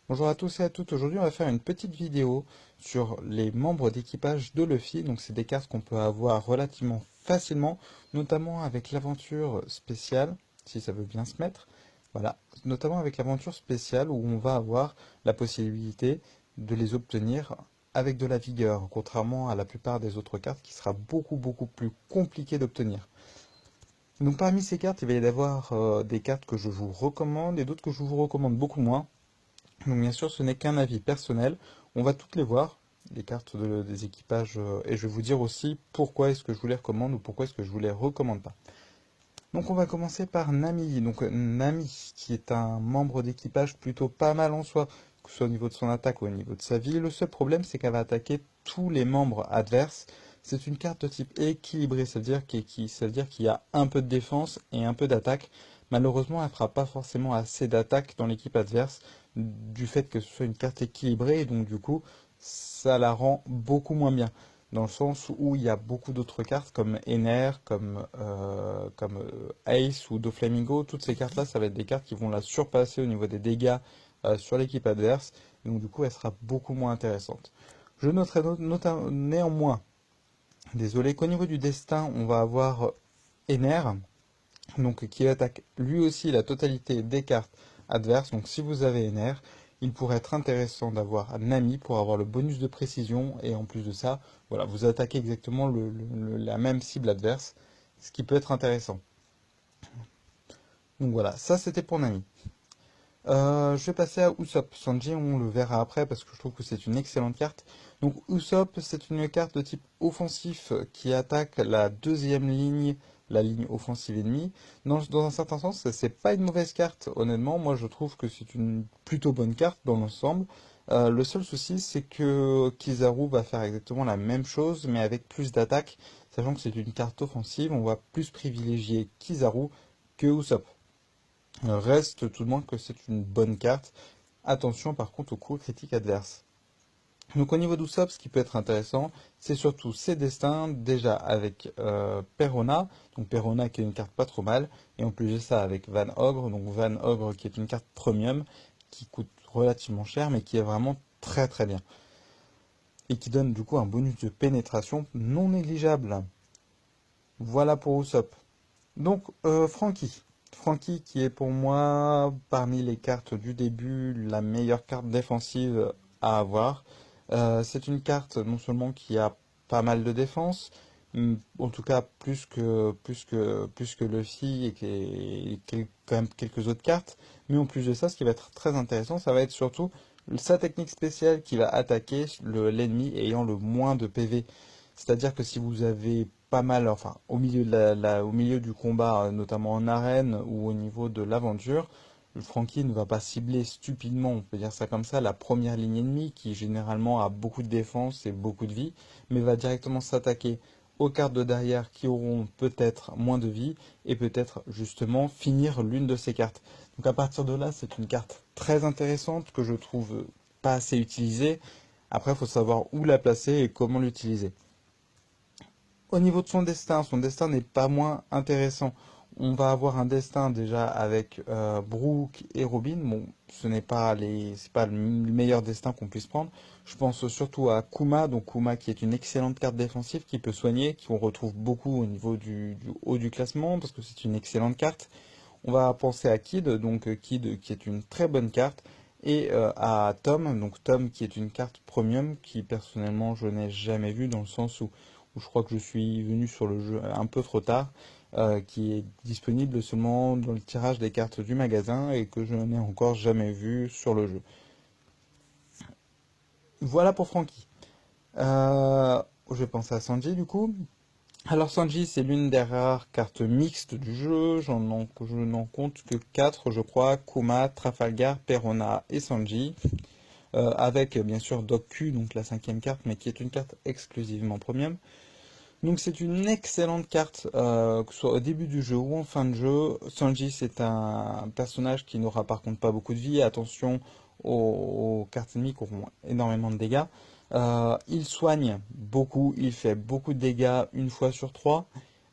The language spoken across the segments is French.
Bonjour à tous et à toutes, aujourd'hui on va faire une petite vidéo sur les membres d'équipage de Luffy. Donc c'est des cartes qu'on peut avoir relativement facilement, notamment avec l'aventure spéciale, si ça veut bien se mettre. Voilà, notamment avec l'aventure spéciale où on va avoir la possibilité de les obtenir avec de la vigueur, contrairement à la plupart des autres cartes qui sera beaucoup plus compliqué d'obtenir. Donc parmi ces cartes, il va y avoir des cartes que je vous recommande et d'autres que je vous recommande beaucoup moins. Donc bien sûr, ce n'est qu'un avis personnel. On va toutes les voir, les cartes des équipages, et je vais vous dire aussi pourquoi est-ce que je vous les recommande ou pourquoi est-ce que je vous les recommande pas. Donc on va commencer par Nami. Donc Nami, qui est un membre d'équipage plutôt pas mal en soi, que ce soit au niveau de son attaque ou au niveau de sa vie. Le seul problème, c'est qu'elle va attaquer tous les membres adverses. C'est une carte de type équilibré, c'est-à-dire qu'il y a un peu de défense et un peu d'attaque. Malheureusement, elle ne fera pas forcément assez d'attaque dans l'équipe adverse, du fait que ce soit une carte équilibrée, et donc du coup, ça la rend beaucoup moins bien dans le sens où il y a beaucoup d'autres cartes comme Ener, comme Ace ou Doflamingo. Toutes ces cartes-là, ça va être des cartes qui vont la surpasser au niveau des dégâts sur l'équipe adverse. Et donc du coup, elle sera beaucoup moins intéressante. Je noterai néanmoins, désolé, qu'au niveau du destin, on va avoir Ener, donc qui attaque lui aussi la totalité des cartes adverses. Donc si vous avez Ener, il pourrait être intéressant d'avoir Nami pour avoir le bonus de précision et en plus de ça, voilà, vous attaquez exactement la même cible adverse, ce qui peut être intéressant. Donc voilà, ça c'était pour Nami. Je vais passer à Usopp. Sanji, on le verra après parce que je trouve que c'est une excellente carte. Donc Usopp, c'est une carte de type offensif qui attaque la deuxième ligne, la ligne offensive ennemie. Dans un certain sens, c'est pas une mauvaise carte, honnêtement. Moi, je trouve que c'est une plutôt bonne carte dans l'ensemble. Le seul souci, c'est que Kizaru va faire exactement la même chose, mais avec plus d'attaque. Sachant que c'est une carte offensive, on va plus privilégier Kizaru que Usopp. Reste tout de moins que c'est une bonne carte. Attention par contre au coup critique adverse. Donc au niveau d'Usopp, ce qui peut être intéressant, c'est surtout ses destins, déjà avec Perona, donc Perona qui est une carte pas trop mal, et en plus de ça avec Van Ogre, donc Van Ogre qui est une carte premium, qui coûte relativement cher, mais qui est vraiment très bien. Et qui donne du coup un bonus de pénétration non négligeable. Voilà pour Usopp. Donc, Frankie. Frankie qui est pour moi, parmi les cartes du début, la meilleure carte défensive à avoir. C'est une carte non seulement qui a pas mal de défense, en tout cas plus que Luffy et quand même quelques autres cartes, mais en plus de ça, ce qui va être très intéressant, ça va être surtout sa technique spéciale qui va attaquer l'ennemi ayant le moins de PV. C'est-à-dire que si vous avez pas mal, enfin, au milieu au milieu du combat, notamment en arène ou au niveau de l'aventure, le Franky ne va pas cibler stupidement, on peut dire ça comme ça, la première ligne ennemie qui généralement a beaucoup de défense et beaucoup de vie, mais va directement s'attaquer aux cartes de derrière qui auront peut-être moins de vie et peut-être justement finir l'une de ces cartes. Donc à partir de là, c'est une carte très intéressante que je trouve pas assez utilisée. Après, il faut savoir où la placer et comment l'utiliser. Au niveau de son destin n'est pas moins intéressant. On va avoir un destin déjà avec Brooke et Robin. Bon, c'est pas le meilleur destin qu'on puisse prendre. Je pense surtout à Kuma, donc Kuma qui est une excellente carte défensive qui peut soigner, qu'on retrouve beaucoup au niveau du haut du classement parce que c'est une excellente carte. On va penser à Kid, donc Kid qui est une très bonne carte, et à Tom, donc Tom qui est une carte premium qui personnellement je n'ai jamais vu dans le sens où je crois que je suis venu sur le jeu un peu trop tard, qui est disponible seulement dans le tirage des cartes du magasin et que je n'ai encore jamais vu sur le jeu. Voilà pour Frankie. Je vais penser à Sanji du coup. Alors Sanji, c'est l'une des rares cartes mixtes du jeu. Je n'en compte que 4, je crois. Kuma, Trafalgar, Perona et Sanji. Avec bien sûr Doc Q, donc la cinquième carte, mais qui est une carte exclusivement premium. Donc c'est une excellente carte, que ce soit au début du jeu ou en fin de jeu. Sanji, c'est un personnage qui n'aura par contre pas beaucoup de vie. Attention aux cartes ennemies qui auront énormément de dégâts. Il soigne beaucoup, il fait beaucoup de dégâts une fois sur trois.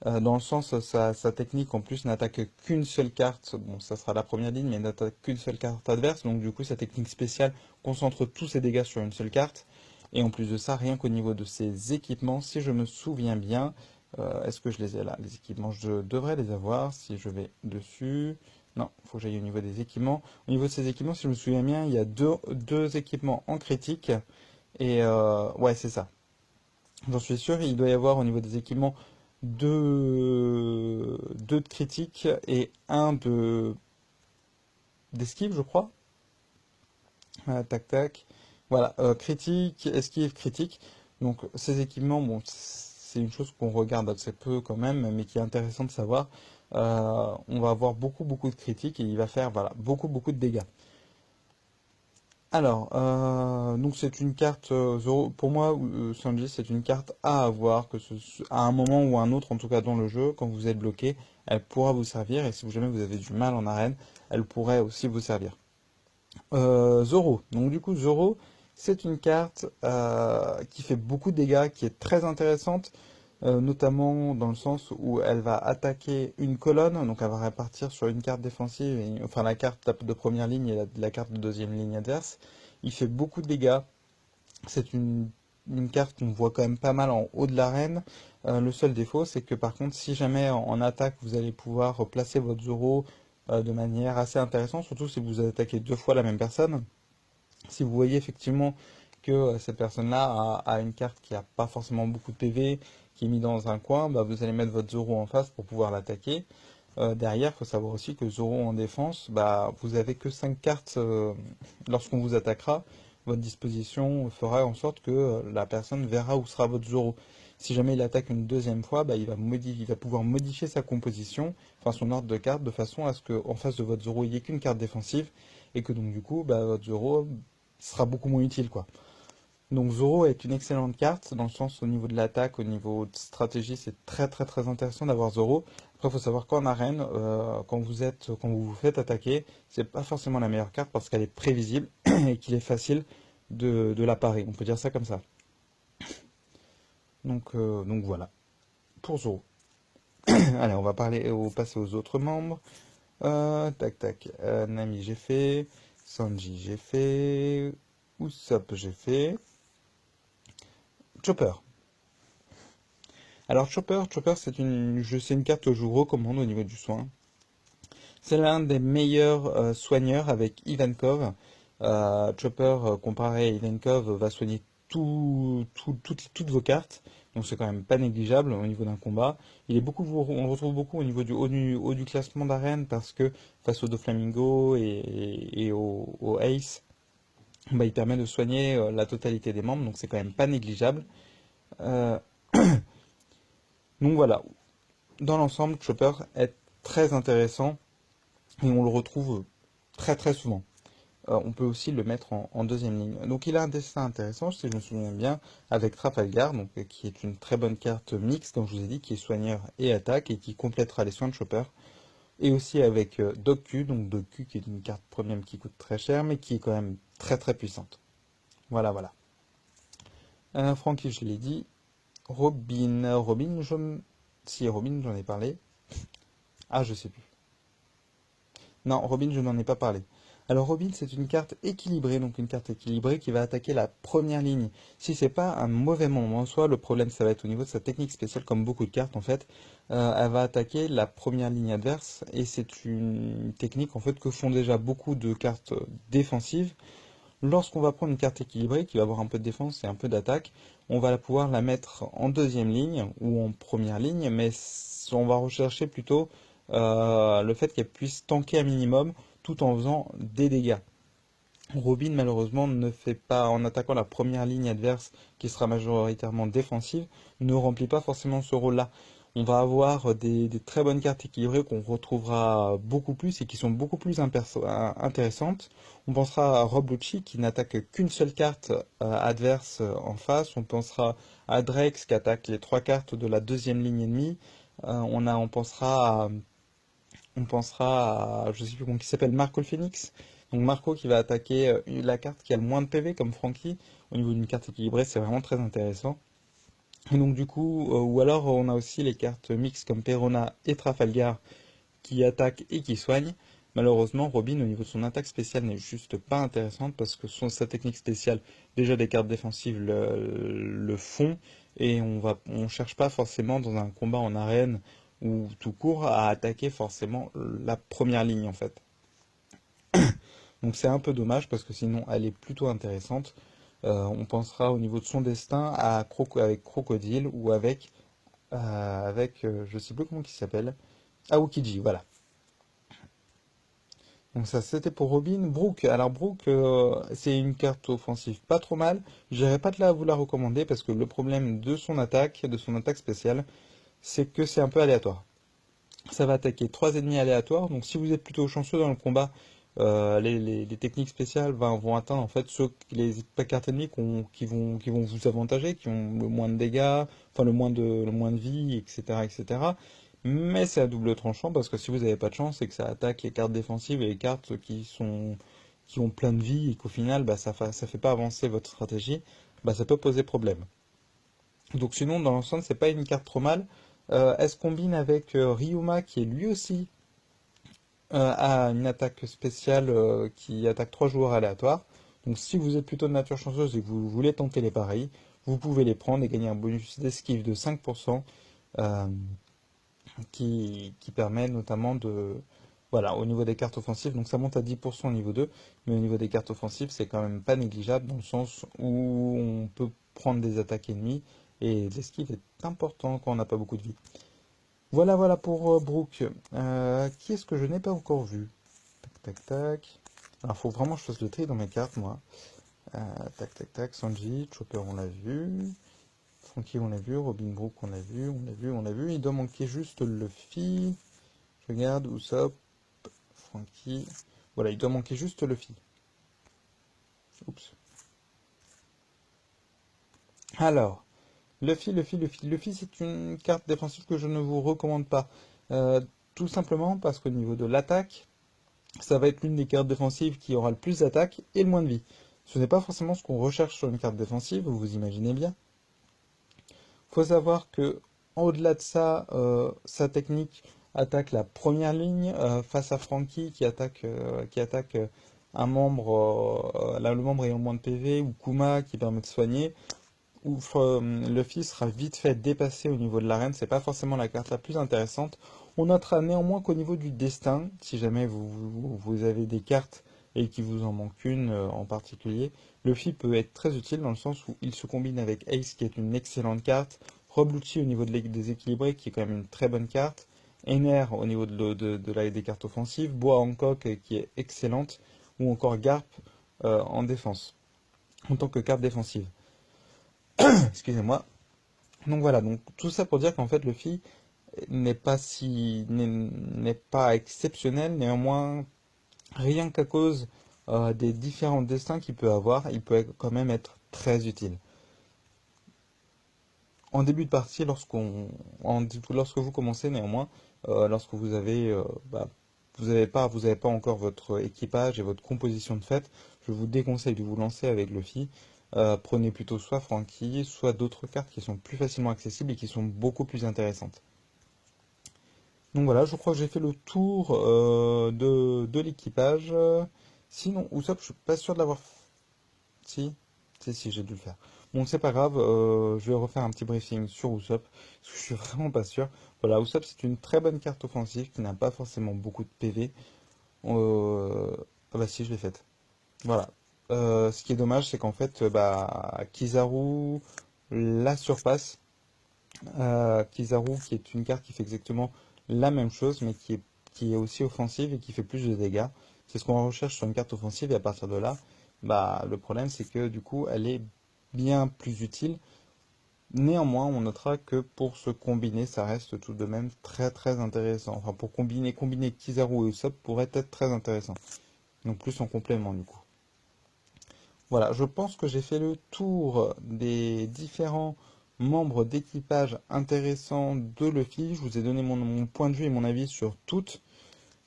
dans le sens, sa technique en plus n'attaque qu'une seule carte, bon ça sera la première ligne, mais n'attaque qu'une seule carte adverse, donc du coup sa technique spéciale concentre tous ses dégâts sur une seule carte, et en plus de ça, rien qu'au niveau de ses équipements, si je me souviens bien, est-ce que je les ai là, les équipements, je devrais les avoir, si je vais dessus, non, il faut que j'aille au niveau des équipements, au niveau de ces équipements, si je me souviens bien, il y a deux équipements en critique, et ouais c'est ça. J'en suis sûr, il doit y avoir au niveau des équipements deux de critique et un de d'esquive, je crois. Tac tac. Voilà, critique, esquive, critique. Donc ces équipements, bon, c'est une chose qu'on regarde assez peu quand même, mais qui est intéressant de savoir. On va avoir beaucoup de critiques et il va faire voilà beaucoup de dégâts. Alors, donc c'est une carte, pour moi, Sanji, c'est une carte à avoir, à un moment ou à un autre, en tout cas dans le jeu, quand vous êtes bloqué, elle pourra vous servir, et si jamais vous avez du mal en arène, elle pourrait aussi vous servir. Zoro. Donc du coup, Zoro, c'est une carte qui fait beaucoup de dégâts, qui est très intéressante, notamment dans le sens où elle va attaquer une colonne, donc elle va répartir sur une carte défensive, enfin la carte de première ligne et la carte de deuxième ligne adverse. Il fait beaucoup de dégâts. C'est une carte qu'on voit quand même pas mal en haut de l'arène. Le seul défaut, c'est que par contre, si jamais en attaque, vous allez pouvoir placer votre Zoro de manière assez intéressante, surtout si vous attaquez deux fois la même personne. Si vous voyez effectivement que cette personne-là a une carte qui n'a pas forcément beaucoup de PV, qui est mise dans un coin, bah, vous allez mettre votre Zoro en face pour pouvoir l'attaquer. Derrière, il faut savoir aussi que Zoro en défense, bah, vous avez que 5 cartes lorsqu'on vous attaquera. Votre disposition fera en sorte que la personne verra où sera votre Zoro. Si jamais il attaque une deuxième fois, bah, il va pouvoir modifier sa composition, enfin son ordre de cartes, de façon à ce qu'en face de votre Zoro, il n'y ait qu'une carte défensive, et que donc du coup, bah, votre Zoro sera beaucoup moins utile, quoi. Donc Zoro est une excellente carte, dans le sens au niveau de l'attaque, au niveau de stratégie, c'est très intéressant d'avoir Zoro. Après, il faut savoir qu'en arène, quand vous vous faites attaquer, c'est pas forcément la meilleure carte parce qu'elle est prévisible et qu'il est facile de la parer. On peut dire ça comme ça. Donc voilà, pour Zoro. Allez, passer aux autres membres. Tac tac, Nami j'ai fait, Sanji j'ai fait, Usopp j'ai fait, Chopper. Alors Chopper c'est une carte que je vous recommande au niveau du soin. C'est l'un des meilleurs soigneurs avec Ivankov. Chopper, comparé à Ivankov, va soigner toutes vos cartes. Donc c'est quand même pas négligeable au niveau d'un combat. On le retrouve beaucoup au niveau du haut du classement d'arène parce que face au Doflamingo et au Ace, bah, il permet de soigner la totalité des membres. Donc c'est quand même pas négligeable. Euh, donc voilà, dans l'ensemble, Chopper est très intéressant et on le retrouve très souvent. On peut aussi le mettre en deuxième ligne. Donc il a un dessin intéressant, si je me souviens bien, avec Trafalgar, donc, qui est une très bonne carte mixte, comme je vous ai dit, qui est soigneur et attaque, et qui complétera les soins de Chopper. Et aussi avec Doc Q, donc Doc Q qui est une carte premium qui coûte très cher, mais qui est quand même très puissante. Voilà. Frankie, je l'ai dit. Si, Robin, j'en ai parlé. Ah, je sais plus. Non, Robin, je n'en ai pas parlé. Alors Robin, c'est une carte équilibrée, donc une carte équilibrée qui va attaquer la première ligne. Si c'est pas un mauvais moment en soi, le problème ça va être au niveau de sa technique spéciale, comme beaucoup de cartes en fait. Elle va attaquer la première ligne adverse, et c'est une technique en fait que font déjà beaucoup de cartes défensives. Lorsqu'on va prendre une carte équilibrée qui va avoir un peu de défense et un peu d'attaque, on va pouvoir la mettre en deuxième ligne ou en première ligne, mais on va rechercher plutôt le fait qu'elle puisse tanker un minimum tout en faisant des dégâts. Robin, malheureusement, ne fait pas, en attaquant la première ligne adverse, qui sera majoritairement défensive, ne remplit pas forcément ce rôle-là. On va avoir des très bonnes cartes équilibrées qu'on retrouvera beaucoup plus et qui sont beaucoup plus intéressantes. On pensera à Rob Lucci qui n'attaque qu'une seule carte adverse en face. On pensera à Drex qui attaque les trois cartes de la deuxième ligne ennemie. On pensera à, je sais plus comment il s'appelle, Marco le Phoenix. Donc Marco qui va attaquer la carte qui a le moins de PV comme Frankie. Au niveau d'une carte équilibrée, c'est vraiment très intéressant. Et donc du coup, ou alors on a aussi les cartes mixtes comme Perona et Trafalgar qui attaquent et qui soignent. Malheureusement, Robin, au niveau de son attaque spéciale, n'est juste pas intéressante parce que sa technique spéciale, déjà des cartes défensives le font, et on cherche pas forcément dans un combat en arène ou tout court à attaquer forcément la première ligne en fait. Donc c'est un peu dommage parce que sinon elle est plutôt intéressante. On pensera au niveau de son destin avec Crocodile ou je sais plus comment il s'appelle, Aokiji, voilà. Donc ça c'était pour Robin. Brooke, alors Brooke c'est une carte offensive pas trop mal. J'irai pas de là à vous la recommander parce que le problème de son attaque spéciale, c'est que c'est un peu aléatoire. Ça va attaquer trois ennemis aléatoires. Donc si vous êtes plutôt chanceux dans le combat, les techniques spéciales vont atteindre en fait les cartes ennemies qui vont vous avantager, qui ont le moins de dégâts, enfin le moins de vie, etc., etc. Mais c'est à double tranchant parce que si vous n'avez pas de chance et que ça attaque les cartes défensives et les cartes qui ont plein de vie et qu'au final bah, ça fait pas avancer votre stratégie, bah, ça peut poser problème. Donc sinon dans l'ensemble c'est pas une carte trop mal. Elle se combine avec Ryuma qui est lui aussi a une attaque spéciale qui attaque trois joueurs aléatoires. Donc si vous êtes plutôt de nature chanceuse et que vous voulez tenter les pareils, vous pouvez les prendre et gagner un bonus d'esquive de 5% euh, qui permet notamment de... Voilà, au niveau des cartes offensives, donc ça monte à 10% au niveau 2, mais au niveau des cartes offensives, c'est quand même pas négligeable dans le sens où on peut prendre des attaques ennemies et l'esquive est important quand on n'a pas beaucoup de vie. Voilà, voilà pour Brooke. Qui est-ce que je n'ai pas encore vu? Tac, tac, tac. Alors, faut vraiment que je fasse le tri dans mes cartes, moi. Tac, tac, tac. Sanji, Chopper, on l'a vu. Frankie, on l'a vu. Robin Brooke, on l'a vu. On l'a vu, on l'a vu. Il doit manquer juste Luffy. Je regarde, Usopp, Frankie. Voilà, il doit manquer juste Luffy. Oups. Alors, Luffy, c'est une carte défensive que je ne vous recommande pas. Euh, Tout simplement parce qu'au niveau de l'attaque, ça va être l'une des cartes défensives qui aura le plus d'attaque et le moins de vie. Ce n'est pas forcément ce qu'on recherche sur une carte défensive, vous imaginez bien. Il faut savoir que, au-delà de ça, sa technique attaque la première ligne face à Frankie qui attaque un membre, le membre ayant moins de PV, ou Kuma qui permet de soigner, ou Luffy sera vite fait dépassé au niveau de l'arène. C'est pas forcément la carte la plus intéressante. On notera néanmoins qu'au niveau du destin, si jamais vous avez des cartes et qu'il vous en manque une en particulier, Luffy peut être très utile dans le sens où il se combine avec Ace qui est une excellente carte, Rob Lucci au niveau des équilibrés qui est quand même une très bonne carte, Ener au niveau des cartes offensives, Boa Hancock qui est excellente, ou encore Garp en défense, en tant que carte défensive. Excusez-moi. Donc voilà, donc tout ça pour dire qu'en fait Luffy n'est pas exceptionnel, néanmoins rien qu'à cause des différents destins qu'il peut avoir, il peut quand même être très utile. En début de partie, lorsque vous commencez néanmoins, lorsque bah, vous avez pas encore votre équipage et votre composition de fête, je vous déconseille de vous lancer avec Luffy. Prenez plutôt soit Frankie, soit d'autres cartes qui sont plus facilement accessibles et qui sont beaucoup plus intéressantes. Donc voilà, je crois que j'ai fait le tour de l'équipage. Sinon, Usopp, je suis pas sûr de l'avoir. Si, si, j'ai dû le faire. Bon, c'est pas grave, je vais refaire un petit briefing sur Usopp, parce que je suis vraiment pas sûr. Voilà, Usopp, c'est une très bonne carte offensive qui n'a pas forcément beaucoup de PV. Ah bah si, je l'ai faite. Voilà. Ce qui est dommage, c'est qu'en fait, bah, Kizaru la surpasse. Kizaru, qui est une carte qui fait exactement la même chose, mais qui est aussi offensive et qui fait plus de dégâts. C'est ce qu'on recherche sur une carte offensive, et à partir de là, bah, le problème c'est que du coup, elle est bien plus utile. Néanmoins, on notera que pour se combiner, ça reste tout de même très très intéressant. Enfin, pour combiner Kizaru et Usopp pourrait être très intéressant. Donc plus en complément du coup. Voilà, je pense que j'ai fait le tour des différents membres d'équipage intéressants de Luffy. Je vous ai donné mon point de vue et mon avis sur toutes.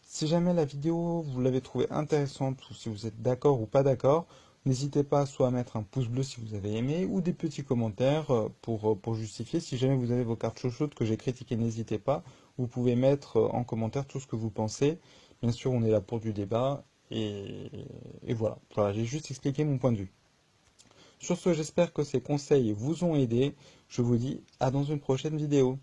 Si jamais la vidéo, vous l'avez trouvée intéressante, ou si vous êtes d'accord ou pas d'accord, N'hésitez pas soit à mettre un pouce bleu si vous avez aimé, ou des petits commentaires pour justifier. Si jamais vous avez vos cartes chouchoutes que j'ai critiquées, n'hésitez pas. Vous pouvez mettre en commentaire tout ce que vous pensez. Bien sûr, on est là pour du débat. Et voilà, voilà, j'ai juste expliqué mon point de vue. Sur ce, j'espère que ces conseils vous ont aidé. Je vous dis à dans une prochaine vidéo.